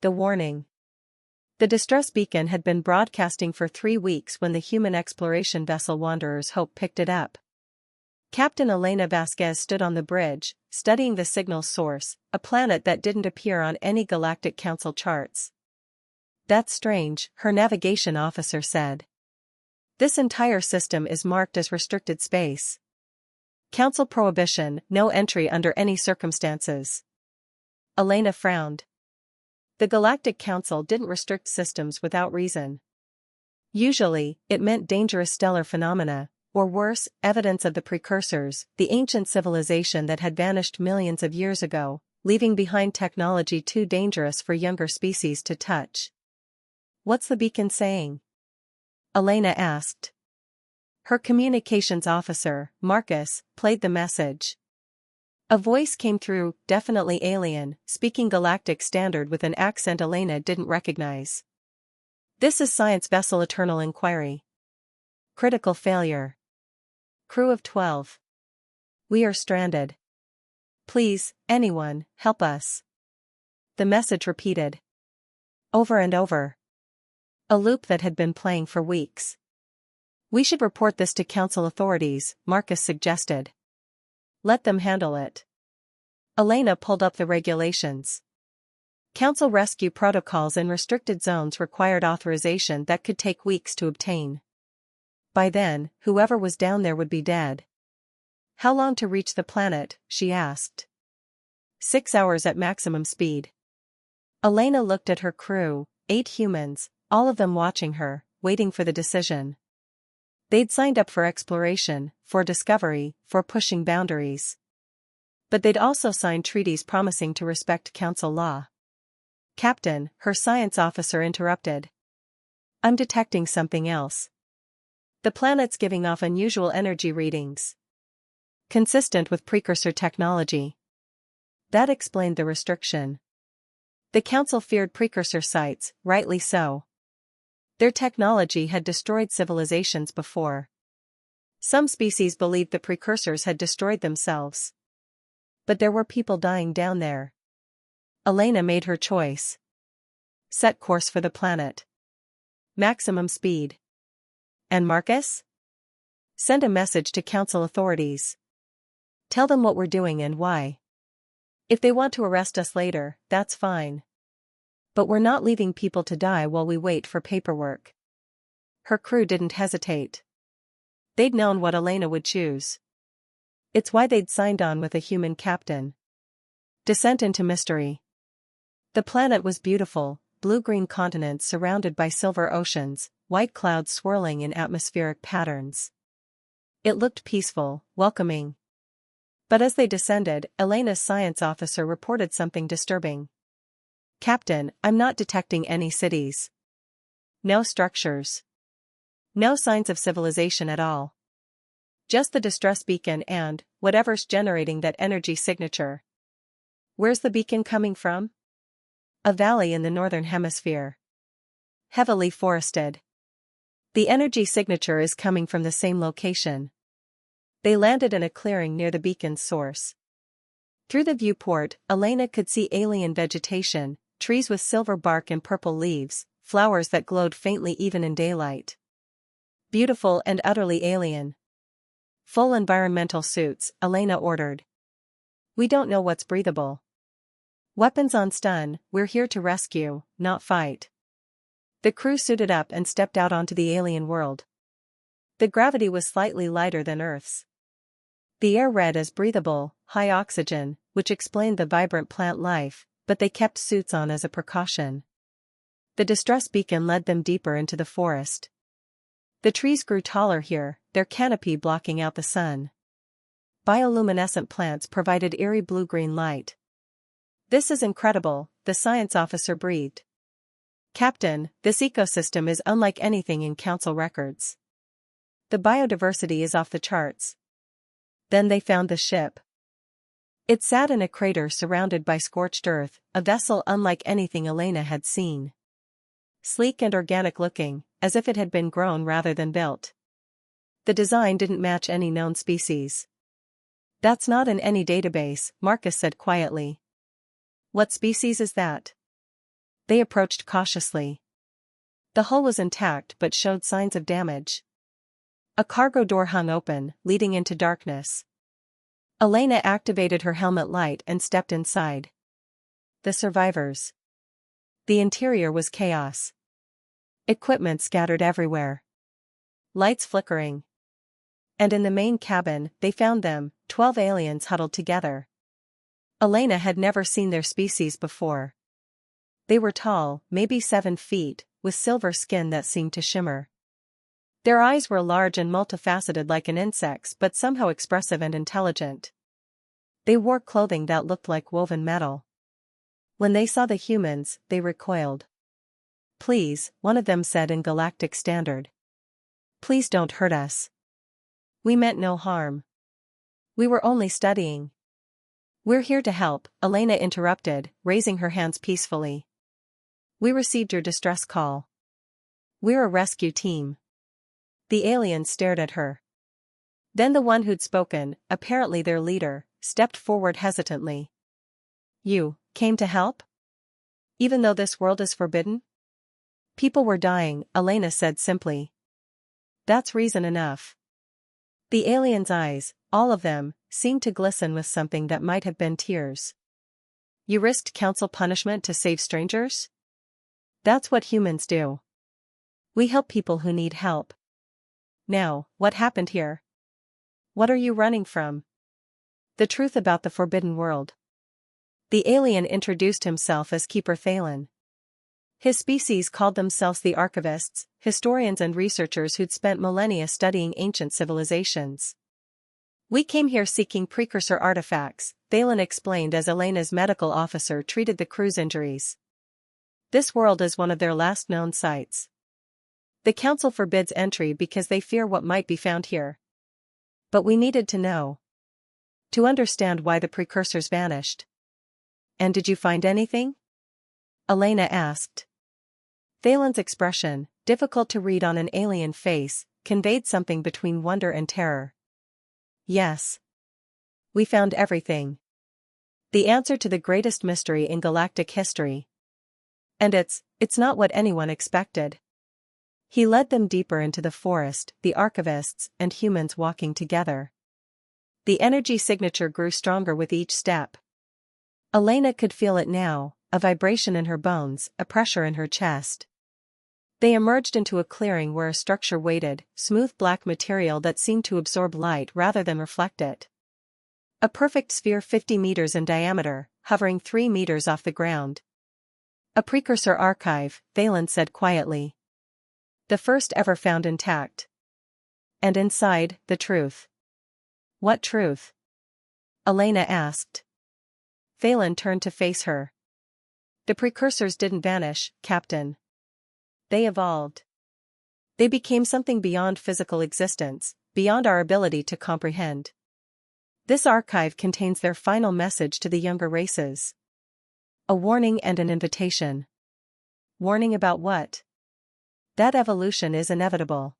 The warning. The distress beacon had been broadcasting for 3 weeks when the human exploration vessel Wanderer's Hope picked it up. Captain Elena Vasquez stood on the bridge, studying the signal's source, a planet that didn't appear on any Galactic Council charts. "That's strange," her navigation officer said. "This entire system is marked as restricted space. Council prohibition, no entry under any circumstances." Elena frowned. The Galactic Council didn't restrict systems without reason. Usually, it meant dangerous stellar phenomena, or worse, evidence of the precursors, the ancient civilization that had vanished millions of years ago, leaving behind technology too dangerous for younger species to touch. "What's the beacon saying?" Elena asked. Her communications officer, Marcus, played the message. A voice came through, definitely alien, speaking Galactic Standard with an accent Elena didn't recognize. "This is Science Vessel Eternal Inquiry. Critical failure. Crew of 12. We are stranded. Please, anyone, help us." The message repeated. Over and over. A loop that had been playing for weeks. "We should report this to Council authorities," Marcus suggested. "Let them handle it." Elena pulled up the regulations. Council rescue protocols in restricted zones required authorization that could take weeks to obtain. By then, whoever was down there would be dead. "How long to reach the planet?" she asked. 6 hours at maximum speed. Elena looked at her crew, 8 humans, all of them watching her, waiting for the decision. They'd signed up for exploration, for discovery, for pushing boundaries. But they'd also signed treaties promising to respect Council law. "Captain," her science officer interrupted. "I'm detecting something else. The planet's giving off unusual energy readings. Consistent with precursor technology." That explained the restriction. The Council feared precursor sites, rightly so. Their technology had destroyed civilizations before. Some species believed the precursors had destroyed themselves. But there were people dying down there. Elena made her choice. Set course for the planet. Maximum speed. And Marcus? Send a message to Council authorities. Tell them what we're doing and why. If they want to arrest us later, that's fine. But we're not leaving people to die while we wait for paperwork. Her crew didn't hesitate. They'd known what Elena would choose. It's why they'd signed on with a human captain. Descent into mystery. The planet was beautiful, blue-green continents surrounded by silver oceans, white clouds swirling in atmospheric patterns. It looked peaceful, welcoming. But as they descended, Elena's science officer reported something disturbing. "Captain, I'm not detecting any cities. No structures. No signs of civilization at all. Just the distress beacon and whatever's generating that energy signature." "Where's the beacon coming from?" "A valley in the northern hemisphere. Heavily forested. The energy signature is coming from the same location." They landed in a clearing near the beacon's source. Through the viewport, Elena could see alien vegetation, trees with silver bark and purple leaves, flowers that glowed faintly even in daylight. Beautiful and utterly alien. "Full environmental suits," Elena ordered. "We don't know what's breathable. Weapons on stun, we're here to rescue, not fight." The crew suited up and stepped out onto the alien world. The gravity was slightly lighter than Earth's. The air read as breathable, high oxygen, which explained the vibrant plant life, but they kept suits on as a precaution. The distress beacon led them deeper into the forest. The trees grew taller here, their canopy blocking out the sun. Bioluminescent plants provided eerie blue-green light. "This is incredible," the science officer breathed. "Captain, this ecosystem is unlike anything in Council records. The biodiversity is off the charts." Then they found the ship. It sat in a crater surrounded by scorched earth, a vessel unlike anything Elena had seen. Sleek and organic looking, as if it had been grown rather than built. The design didn't match any known species. "That's not in any database," Marcus said quietly. "What species is that?" They approached cautiously. The hull was intact but showed signs of damage. A cargo door hung open, leading into darkness. Elena activated her helmet light and stepped inside. The survivors. The interior was chaos. Equipment scattered everywhere. Lights flickering. And in the main cabin, they found them, 12 aliens huddled together. Elena had never seen their species before. They were tall, maybe 7 feet, with silver skin that seemed to shimmer. Their eyes were large and multifaceted like an insect's, but somehow expressive and intelligent. They wore clothing that looked like woven metal. When they saw the humans, they recoiled. "Please," one of them said in Galactic standard. "Please don't hurt us. We meant no harm. We were only studying." "We're here to help," Elena interrupted, raising her hands peacefully. "We received your distress call. We're a rescue team." The aliens stared at her. Then the one who'd spoken, apparently their leader, stepped forward hesitantly. "You came to help? Even though this world is forbidden?" "People were dying," Elena said simply. "That's reason enough." The aliens' eyes, all of them, seemed to glisten with something that might have been tears. "You risked council punishment to save strangers? That's what humans do. We help people who need help. Now, what happened here? What are you running from?" "The truth about the forbidden world." The alien introduced himself as Keeper Thalen. His species called themselves the archivists, historians and researchers who'd spent millennia studying ancient civilizations. "We came here seeking precursor artifacts," Thalen explained as Elena's medical officer treated the crew's injuries. "This world is one of their last known sites. The council forbids entry because they fear what might be found here. But we needed to know. To understand why the precursors vanished." "And did you find anything?" Elena asked. Thalen's expression, difficult to read on an alien face, conveyed something between wonder and terror. "Yes. We found everything. The answer to the greatest mystery in galactic history. And it's not what anyone expected." He led them deeper into the forest, the archivists and humans walking together. The energy signature grew stronger with each step. Elena could feel it now, a vibration in her bones, a pressure in her chest. They emerged into a clearing where a structure waited, smooth black material that seemed to absorb light rather than reflect it. A perfect sphere 50 meters in diameter, hovering 3 meters off the ground. "A precursor archive," Thalen said quietly. "The first ever found intact. And inside, the truth." "What truth?" Elena asked. Thalen turned to face her. "The precursors didn't vanish, Captain. They evolved. They became something beyond physical existence, beyond our ability to comprehend. This archive contains their final message to the younger races. A warning and an invitation." "Warning about what?" "That evolution is inevitable.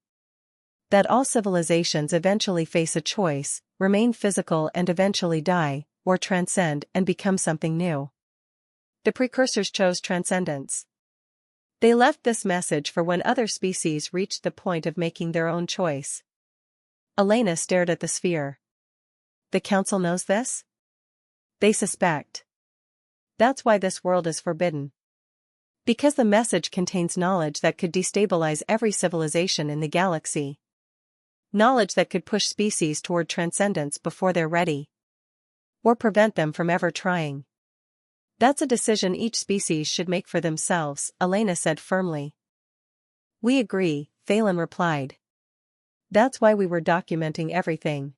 That all civilizations eventually face a choice, remain physical and eventually die, or transcend and become something new. The precursors chose transcendence. They left this message for when other species reached the point of making their own choice." Elena stared at the sphere. "The council knows this?" "They suspect. That's why this world is forbidden. Because the message contains knowledge that could destabilize every civilization in the galaxy. Knowledge that could push species toward transcendence before they're ready. Or prevent them from ever trying. That's a decision each species should make for themselves," Elena said firmly. "We agree," Thalen replied. "That's why we were documenting everything.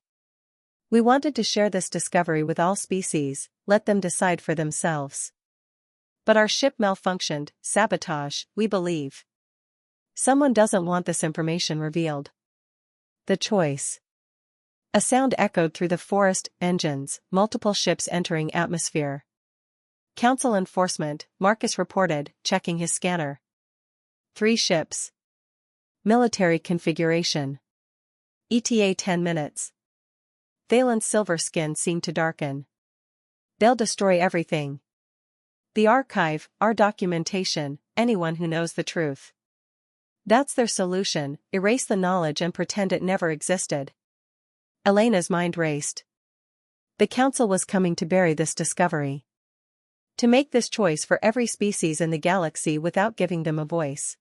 We wanted to share this discovery with all species, let them decide for themselves. But our ship malfunctioned, sabotage, we believe. Someone doesn't want this information revealed. The choice." A sound echoed through the forest, engines, multiple ships entering atmosphere. "Council enforcement," Marcus reported, checking his scanner. 3 ships. Military configuration. ETA 10 minutes. Thalen's silver skin seemed to darken. "They'll destroy everything." The archive, our documentation, anyone who knows the truth. That's their solution, erase the knowledge and pretend it never existed. Elena's mind raced. The council was coming to bury this discovery. To make this choice for every species in the galaxy without giving them a voice.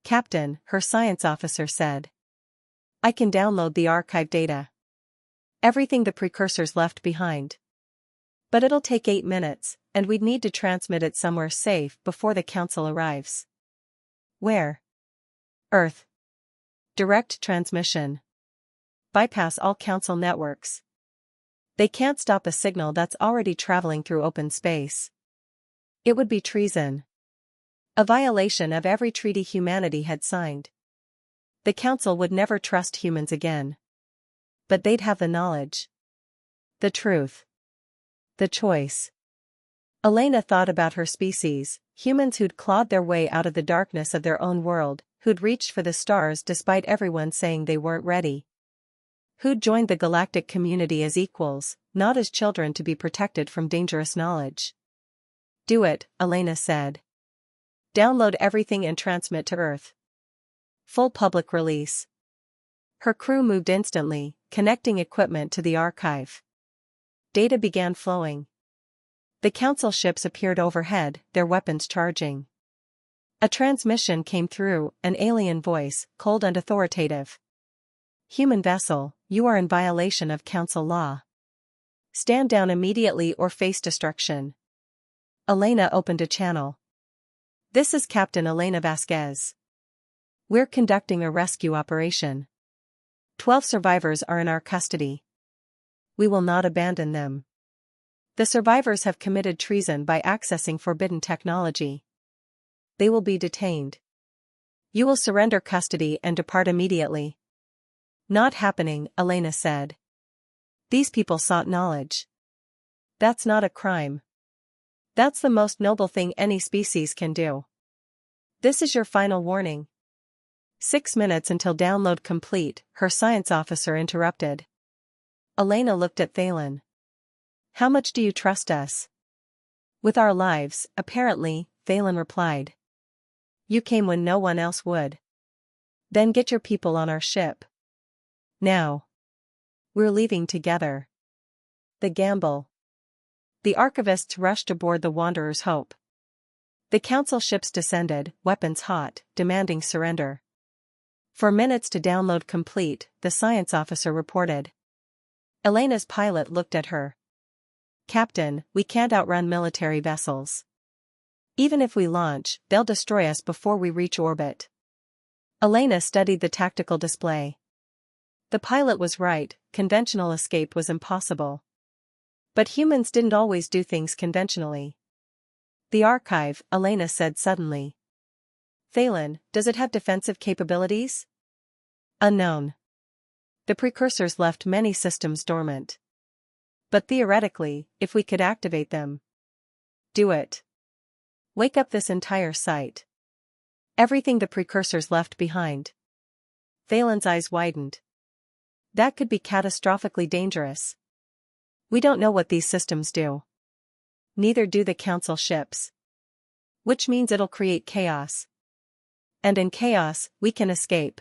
Captain, her science officer said. I can download the archive data. Everything the precursors left behind. But it'll take 8 minutes, and we'd need to transmit it somewhere safe before the council arrives. Where? Earth. Direct transmission. Bypass all council networks. They can't stop a signal that's already traveling through open space. It would be treason. A violation of every treaty humanity had signed. The council would never trust humans again. But they'd have the knowledge. The truth. The choice. Elena thought about her species, humans who'd clawed their way out of the darkness of their own world, who'd reached for the stars despite everyone saying they weren't ready. Who'd joined the galactic community as equals, not as children to be protected from dangerous knowledge. Do it, Elena said. Download everything and transmit to Earth. Full public release. Her crew moved instantly, connecting equipment to the archive. Data began flowing. The council ships appeared overhead, their weapons charging. A transmission came through, an alien voice, cold and authoritative. Human vessel, you are in violation of council law. Stand down immediately or face destruction. Elena opened a channel. This is Captain Elena Vasquez. We're conducting a rescue operation. 12 survivors are in our custody. We will not abandon them. The survivors have committed treason by accessing forbidden technology. They will be detained. You will surrender custody and depart immediately. Not happening, Elena said. These people sought knowledge. That's not a crime. That's the most noble thing any species can do. This is your final warning. 6 minutes until download complete, her science officer interrupted. Elena looked at Thalen. How much do you trust us? With our lives, apparently, Thalen replied. You came when no one else would. Then get your people on our ship. Now. We're leaving together. The gamble. The archivists rushed aboard the Wanderer's Hope. The council ships descended, weapons hot, demanding surrender. 4 minutes to download complete, the science officer reported. Elena's pilot looked at her. Captain, we can't outrun military vessels. Even if we launch, they'll destroy us before we reach orbit. Elena studied the tactical display. The pilot was right, conventional escape was impossible. But humans didn't always do things conventionally. The archive, Elena said suddenly. Thalen, does it have defensive capabilities? Unknown. The precursors left many systems dormant. But theoretically, if we could activate them. Do it. Wake up this entire site. Everything the precursors left behind. Thalen's eyes widened. That could be catastrophically dangerous. We don't know what these systems do. Neither do the council ships. Which means it'll create chaos. And in chaos, we can escape.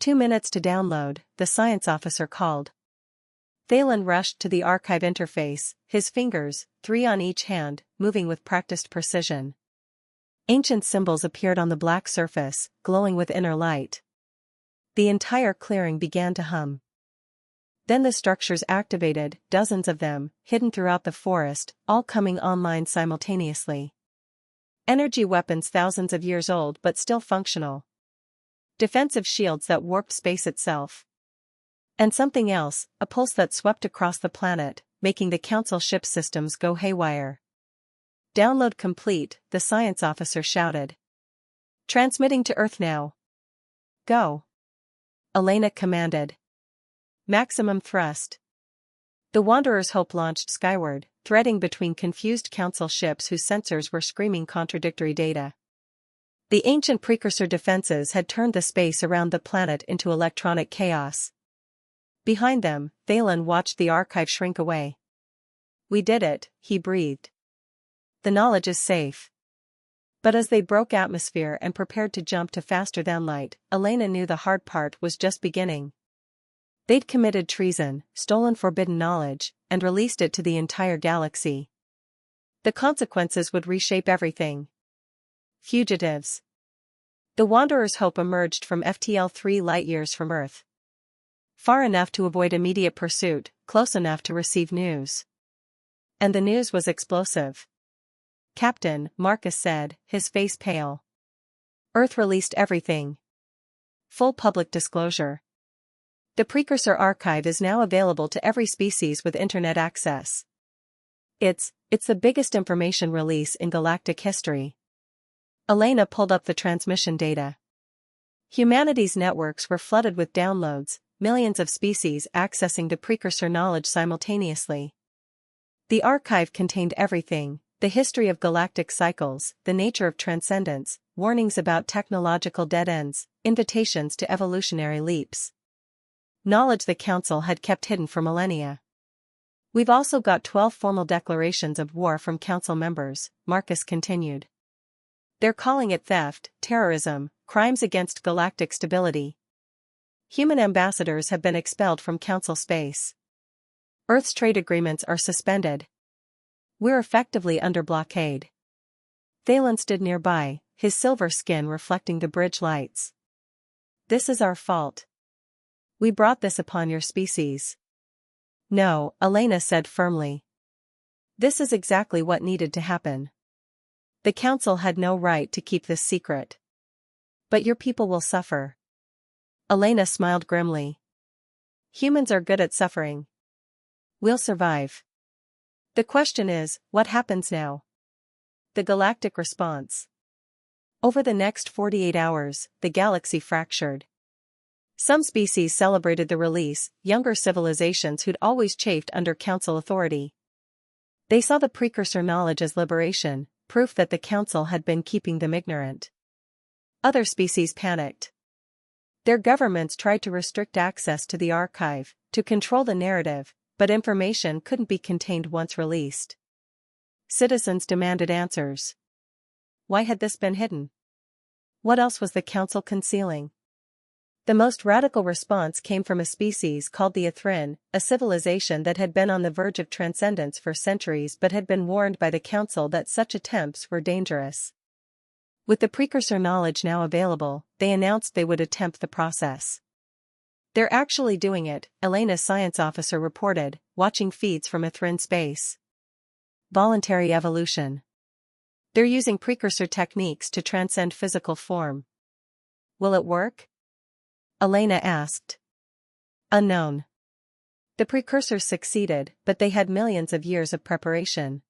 2 minutes to download, the science officer called. Thalen rushed to the archive interface, his fingers, 3 on each hand, moving with practiced precision. Ancient symbols appeared on the black surface, glowing with inner light. The entire clearing began to hum. Then the structures activated, dozens of them, hidden throughout the forest, all coming online simultaneously. Energy weapons thousands of years old but still functional. Defensive shields that warped space itself. And something else, a pulse that swept across the planet, making the council ship systems go haywire. Download complete, the science officer shouted. Transmitting to Earth now. Go. Elena commanded. Maximum thrust. The Wanderer's Hope launched skyward, threading between confused council ships whose sensors were screaming contradictory data. The ancient precursor defenses had turned the space around the planet into electronic chaos. Behind them, Thalen watched the archive shrink away. We did it, he breathed. The knowledge is safe. But as they broke atmosphere and prepared to jump to faster than light, Elena knew the hard part was just beginning. They'd committed treason, stolen forbidden knowledge, and released it to the entire galaxy. The consequences would reshape everything. Fugitives. The Wanderer's hope emerged from FTL 3 light-years from Earth. Far enough to avoid immediate pursuit, close enough to receive news. And the news was explosive. "Captain," Marcus said, his face pale. "Earth released everything. Full public disclosure. The precursor archive is now available to every species with internet access. It's the biggest information release in galactic history." Elena pulled up the transmission data. Humanity's networks were flooded with downloads, millions of species accessing the precursor knowledge simultaneously. The archive contained everything: the history of galactic cycles, the nature of transcendence, warnings about technological dead ends, invitations to evolutionary leaps. Knowledge the Council had kept hidden for millennia. "We've also got 12 formal declarations of war from Council members," Marcus continued. "They're calling it theft, terrorism, crimes against galactic stability. Human ambassadors have been expelled from Council space. Earth's trade agreements are suspended. We're effectively under blockade." Thalen stood nearby, his silver skin reflecting the bridge lights. "This is our fault. We brought this upon your species." "No," Elena said firmly. "This is exactly what needed to happen. The Council had no right to keep this secret. But your people will suffer." Elena smiled grimly. "Humans are good at suffering. We'll survive. The question is, what happens now?" The galactic response. Over the next 48 hours, the galaxy fractured. Some species celebrated the release, younger civilizations who'd always chafed under Council authority. They saw the precursor knowledge as liberation, proof that the Council had been keeping them ignorant. Other species panicked. Their governments tried to restrict access to the archive, to control the narrative, but information couldn't be contained once released. Citizens demanded answers. Why had this been hidden? What else was the Council concealing? The most radical response came from a species called the Ithrin, a civilization that had been on the verge of transcendence for centuries but had been warned by the Council that such attempts were dangerous. With the precursor knowledge now available, they announced they would attempt the process. "They're actually doing it," Elena's science officer reported, watching feeds from Ithrin space. "Voluntary evolution. They're using precursor techniques to transcend physical form." "Will it work?" Elena asked. "Unknown. The precursors succeeded, but they had millions of years of preparation.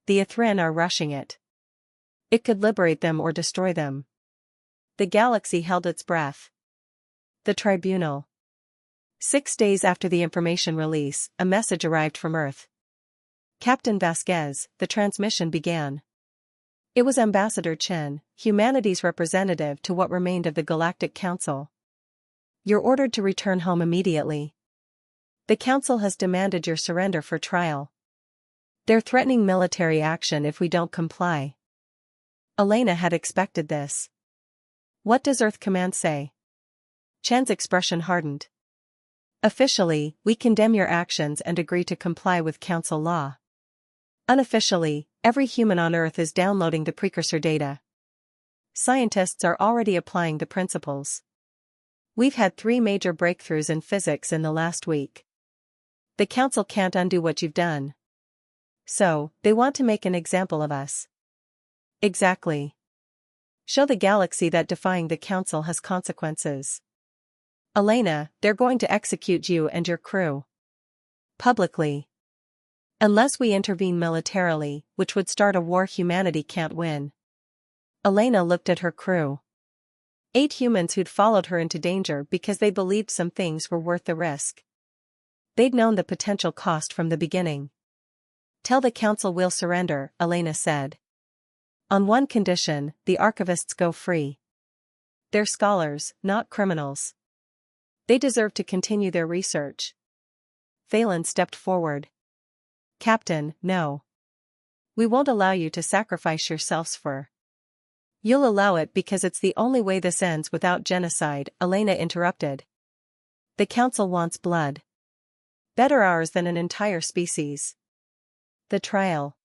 The Ithrin are rushing it. It could liberate them or destroy them." The galaxy held its breath. The tribunal. 6 days after the information release, a message arrived from Earth. "Captain Vasquez," the transmission began. It was Ambassador Chen, humanity's representative to what remained of the Galactic Council. "You're ordered to return home immediately. The Council has demanded your surrender for trial. They're threatening military action if we don't comply." Elena had expected this. "What does Earth Command say?" Chen's expression hardened. "Officially, we condemn your actions and agree to comply with Council law. Unofficially, every human on Earth is downloading the precursor data. Scientists are already applying the principles. We've had 3 major breakthroughs in physics in the last week. The Council can't undo what you've done. So, they want to make an example of us." "Exactly. Show the galaxy that defying the Council has consequences." "Elena, they're going to execute you and your crew. Publicly. Unless we intervene militarily, which would start a war humanity can't win." Elena looked at her crew. 8 humans who'd followed her into danger because they believed some things were worth the risk. They'd known the potential cost from the beginning. "Tell the Council we'll surrender," Elena said. "On one condition, the archivists go free. They're scholars, not criminals. They deserve to continue their research." Thalen stepped forward. "Captain, no. We won't allow you to sacrifice yourselves for. You'll allow it because it's the only way this ends without genocide, Elena interrupted. The council wants blood. Better ours than an entire species. The trial.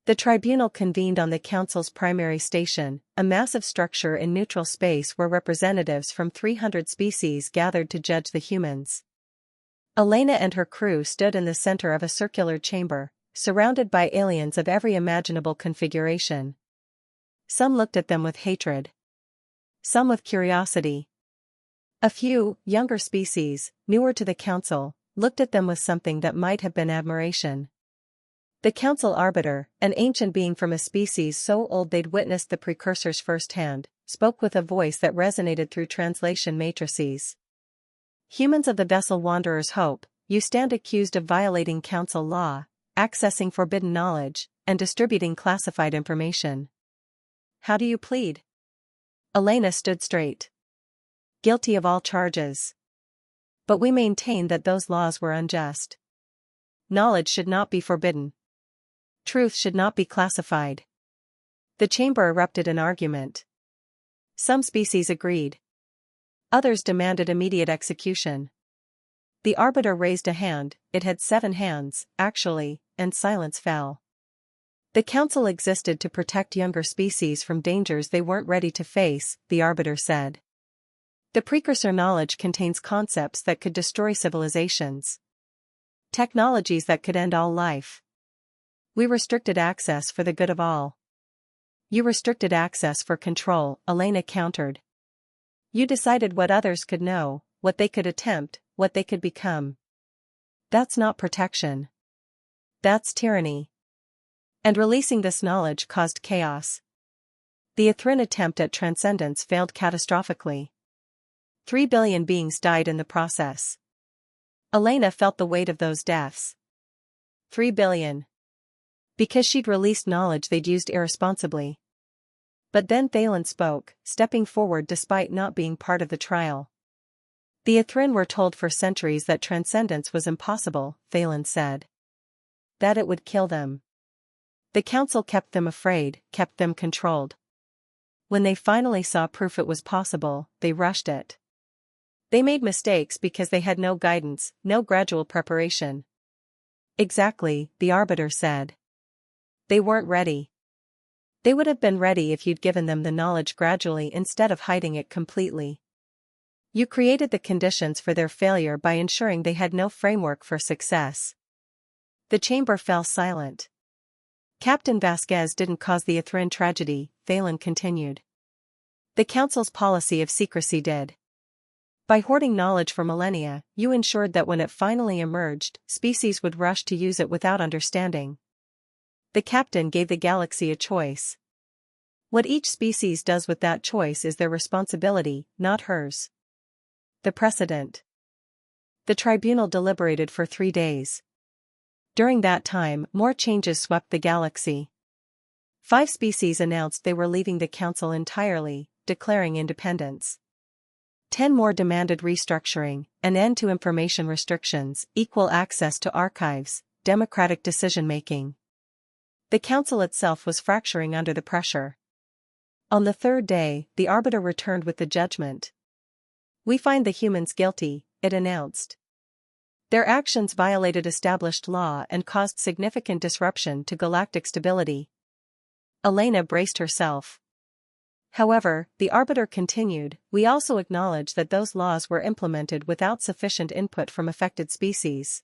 The tribunal convened on the council's primary station, a massive structure in neutral space where representatives from 300 species gathered to judge the humans. Elena and her crew stood in the center of a circular chamber, surrounded by aliens of every imaginable configuration. Some looked at them with hatred. Some with curiosity. A few, younger species, newer to the council, looked at them with something that might have been admiration. The council arbiter, an ancient being from a species so old they'd witnessed the precursors firsthand, spoke with a voice that resonated through translation matrices. Humans of the vessel Wanderer's Hope, you stand accused of violating council law, accessing forbidden knowledge, and distributing classified information. How do you plead? Elena stood straight. Guilty of all charges. But we maintain that those laws were unjust. Knowledge should not be forbidden. Truth should not be classified. The chamber erupted in argument. Some species agreed. Others demanded immediate execution. The arbiter raised a hand, it had 7 hands, actually, and silence fell. The council existed to protect younger species from dangers they weren't ready to face, the arbiter said. The precursor knowledge contains concepts that could destroy civilizations. Technologies that could end all life. We restricted access for the good of all. You restricted access for control, Elena countered. You decided what others could know, what they could attempt, what they could become. That's not protection. That's tyranny. And releasing this knowledge caused chaos. The Ithrin attempt at transcendence failed catastrophically. 3 billion beings died in the process. Elena felt the weight of those deaths. 3 billion. Because she'd released knowledge they'd used irresponsibly. But then Thalen spoke, stepping forward despite not being part of the trial. The Ithrin were told for centuries that transcendence was impossible, Thalen said. That it would kill them. The council kept them afraid, kept them controlled. When they finally saw proof it was possible, they rushed it. They made mistakes because they had no guidance, no gradual preparation. Exactly, the arbiter said. They weren't ready. They would have been ready if you'd given them the knowledge gradually instead of hiding it completely. You created the conditions for their failure by ensuring they had no framework for success. The chamber fell silent. Captain Vasquez didn't cause the Ithrin tragedy, Thalen continued. The council's policy of secrecy did. By hoarding knowledge for millennia, you ensured that when it finally emerged, species would rush to use it without understanding. The captain gave the galaxy a choice. What each species does with that choice is their responsibility, not hers. The precedent. The tribunal deliberated for 3 days. During that time, more changes swept the galaxy. 5 species announced they were leaving the council entirely, declaring independence. 10 more demanded restructuring, an end to information restrictions, equal access to archives, democratic decision-making. The council itself was fracturing under the pressure. On the 3rd day, the arbiter returned with the judgment. We find the humans guilty, it announced. Their actions violated established law and caused significant disruption to galactic stability. Elena braced herself. However, the arbiter continued, we also acknowledge that those laws were implemented without sufficient input from affected species.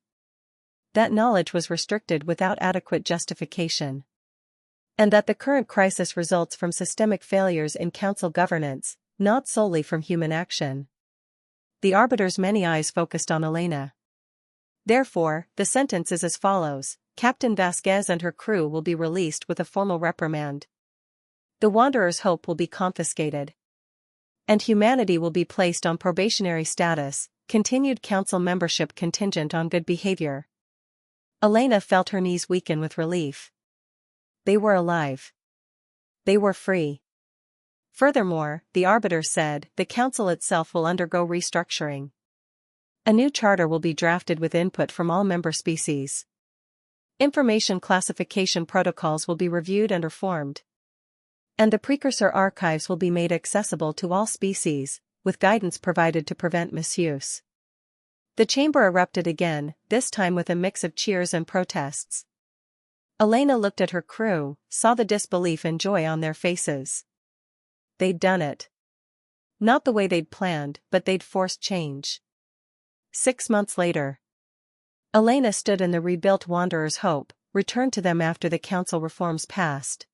That knowledge was restricted without adequate justification. And that the current crisis results from systemic failures in council governance, not solely from human action. The arbiter's many eyes focused on Elena. Therefore, the sentence is as follows: Captain Vasquez and her crew will be released with a formal reprimand. The Wanderer's Hope will be confiscated. And humanity will be placed on probationary status, continued council membership contingent on good behavior. Elena felt her knees weaken with relief. They were alive. They were free. Furthermore, the arbiter said, the council itself will undergo restructuring. A new charter will be drafted with input from all member species. Information classification protocols will be reviewed and reformed. And the precursor archives will be made accessible to all species, with guidance provided to prevent misuse. The chamber erupted again, this time with a mix of cheers and protests. Elena looked at her crew, saw the disbelief and joy on their faces. They'd done it. Not the way they'd planned, but they'd forced change. 6 months later. Elena stood in the rebuilt Wanderer's Hope, returned to them after the council reforms passed.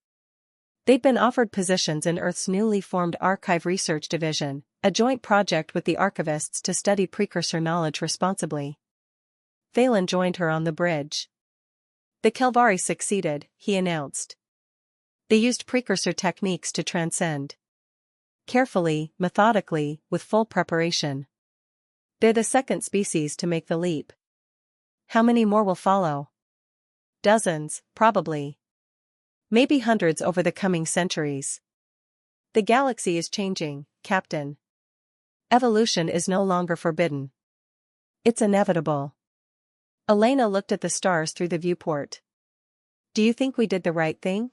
They'd been offered positions in Earth's newly formed Archive Research Division, a joint project with the archivists to study precursor knowledge responsibly. Thalen joined her on the bridge. The Kelvari succeeded, he announced. They used precursor techniques to transcend. Carefully, methodically, with full preparation. They're the second species to make the leap. How many more will follow? Dozens, probably. Maybe hundreds over the coming centuries. The galaxy is changing, Captain. Evolution is no longer forbidden. It's inevitable. Elena looked at the stars through the viewport. Do you think we did the right thing?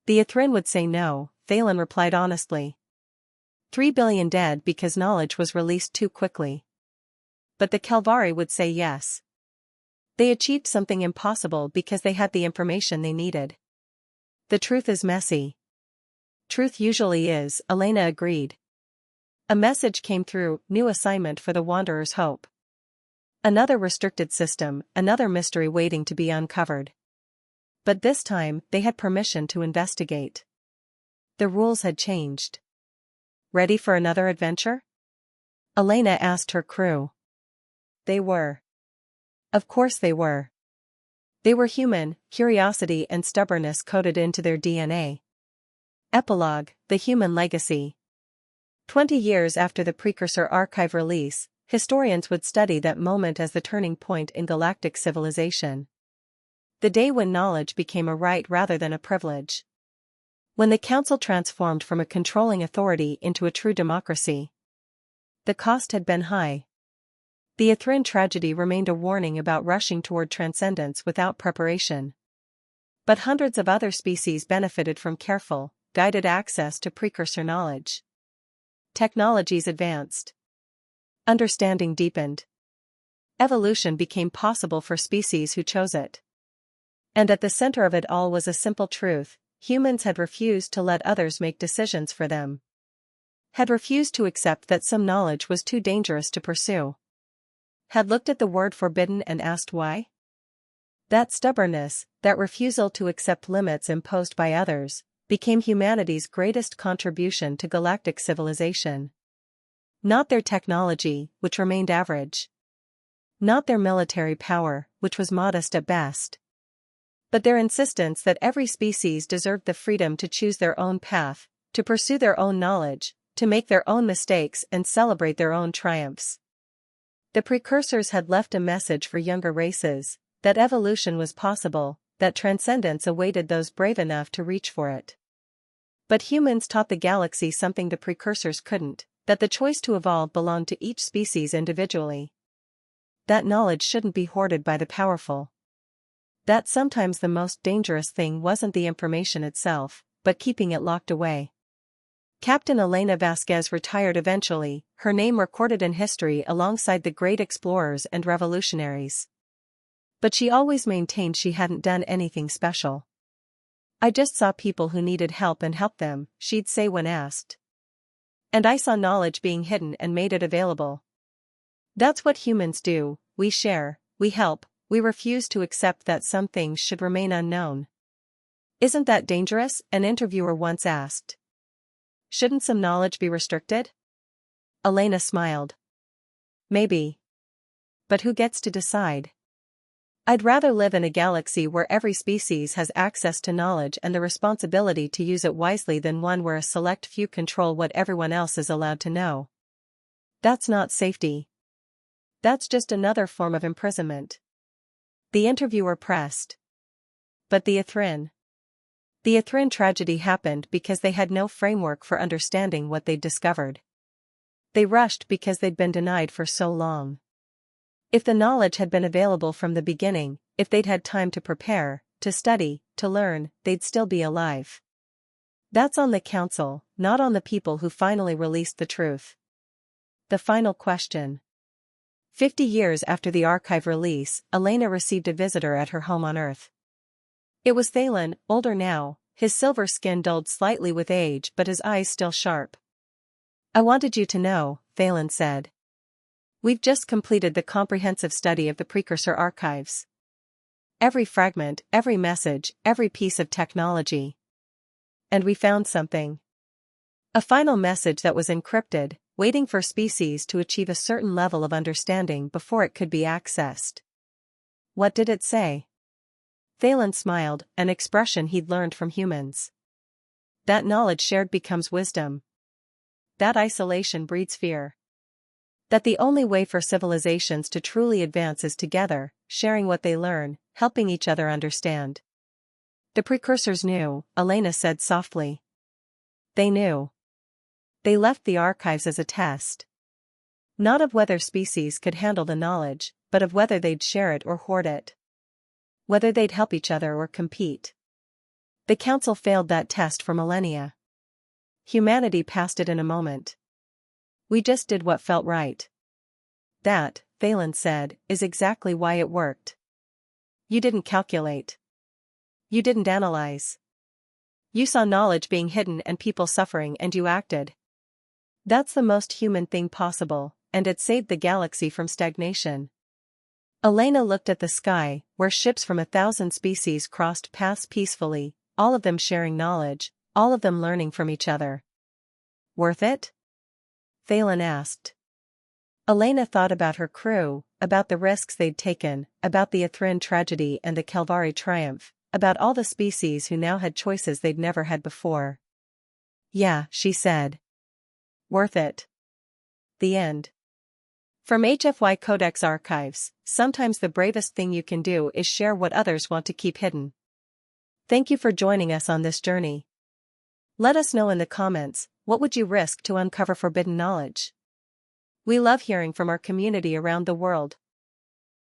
The Ithrin would say no, Thalen replied honestly. 3 billion dead because knowledge was released too quickly. But the Kelvari would say yes. They achieved something impossible because they had the information they needed. The truth is messy. Truth usually is, Elena agreed. A message came through, new assignment for the Wanderer's Hope. Another restricted system, another mystery waiting to be uncovered. But this time, they had permission to investigate. The rules had changed. Ready for another adventure? Elena asked her crew. They were. Of course they were. They were human, curiosity and stubbornness coded into their DNA. Epilogue, the human legacy. 20 years after the Precursor Archive release, historians would study that moment as the turning point in galactic civilization. The day when knowledge became a right rather than a privilege. When the Council transformed from a controlling authority into a true democracy. The cost had been high. The Ithrin tragedy remained a warning about rushing toward transcendence without preparation. But hundreds of other species benefited from careful, guided access to precursor knowledge. Technologies advanced. Understanding deepened. Evolution became possible for species who chose it. And at the center of it all was a simple truth: humans had refused to let others make decisions for them. Had refused to accept that some knowledge was too dangerous to pursue. Had looked at the word forbidden and asked why? That stubbornness, that refusal to accept limits imposed by others, became humanity's greatest contribution to galactic civilization. Not their technology, which remained average. Not their military power, which was modest at best. But their insistence that every species deserved the freedom to choose their own path, to pursue their own knowledge, to make their own mistakes and celebrate their own triumphs. The precursors had left a message for younger races, that evolution was possible, that transcendence awaited those brave enough to reach for it. But humans taught the galaxy something the precursors couldn't, that the choice to evolve belonged to each species individually. That knowledge shouldn't be hoarded by the powerful. That sometimes the most dangerous thing wasn't the information itself, but keeping it locked away. Captain Elena Vasquez retired eventually, her name recorded in history alongside the great explorers and revolutionaries. But she always maintained she hadn't done anything special. I just saw people who needed help and helped them, she'd say when asked. And I saw knowledge being hidden and made it available. That's what humans do: we share, we help, we refuse to accept that some things should remain unknown. Isn't that dangerous? An interviewer once asked. Shouldn't some knowledge be restricted? Elena smiled. Maybe. But who gets to decide? I'd rather live in a galaxy where every species has access to knowledge and the responsibility to use it wisely than one where a select few control what everyone else is allowed to know. That's not safety. That's just another form of imprisonment. The interviewer pressed. But the Ithrin. The Ithrin tragedy happened because they had no framework for understanding what they'd discovered. They rushed because they'd been denied for so long. If the knowledge had been available from the beginning, if they'd had time to prepare, to study, to learn, they'd still be alive. That's on the council, not on the people who finally released the truth. The final question. 50 years after the archive release, Elena received a visitor at her home on Earth. It was Thalen, older now, his silver skin dulled slightly with age but his eyes still sharp. "I wanted you to know," Thalen said. "We've just completed the comprehensive study of the precursor archives. Every fragment, every message, every piece of technology. And we found something. A final message that was encrypted, waiting for species to achieve a certain level of understanding before it could be accessed." "What did it say?" Thalen smiled, an expression he'd learned from humans. "That knowledge shared becomes wisdom. That isolation breeds fear. That the only way for civilizations to truly advance is together, sharing what they learn, helping each other understand." "The precursors knew," Elena said softly. "They knew. They left the archives as a test. Not of whether species could handle the knowledge, but of whether they'd share it or hoard it. Whether they'd help each other or compete. The Council failed that test for millennia. Humanity passed it in a moment. We just did what felt right. That," Thalen said, "is exactly why it worked. You didn't calculate. You didn't analyze. You saw knowledge being hidden and people suffering and you acted. That's the most human thing possible, and it saved the galaxy from stagnation." Elena looked at the sky, where ships from 1,000 species crossed paths peacefully, all of them sharing knowledge, all of them learning from each other. "Worth it?" Thalen asked. Elena thought about her crew, about the risks they'd taken, about the Athrin tragedy and the Calvari triumph, about all the species who now had choices they'd never had before. "Yeah," she said. "Worth it." The end. From HFY Codex Archives, sometimes the bravest thing you can do is share what others want to keep hidden. Thank you for joining us on this journey. Let us know in the comments, what would you risk to uncover forbidden knowledge? We love hearing from our community around the world.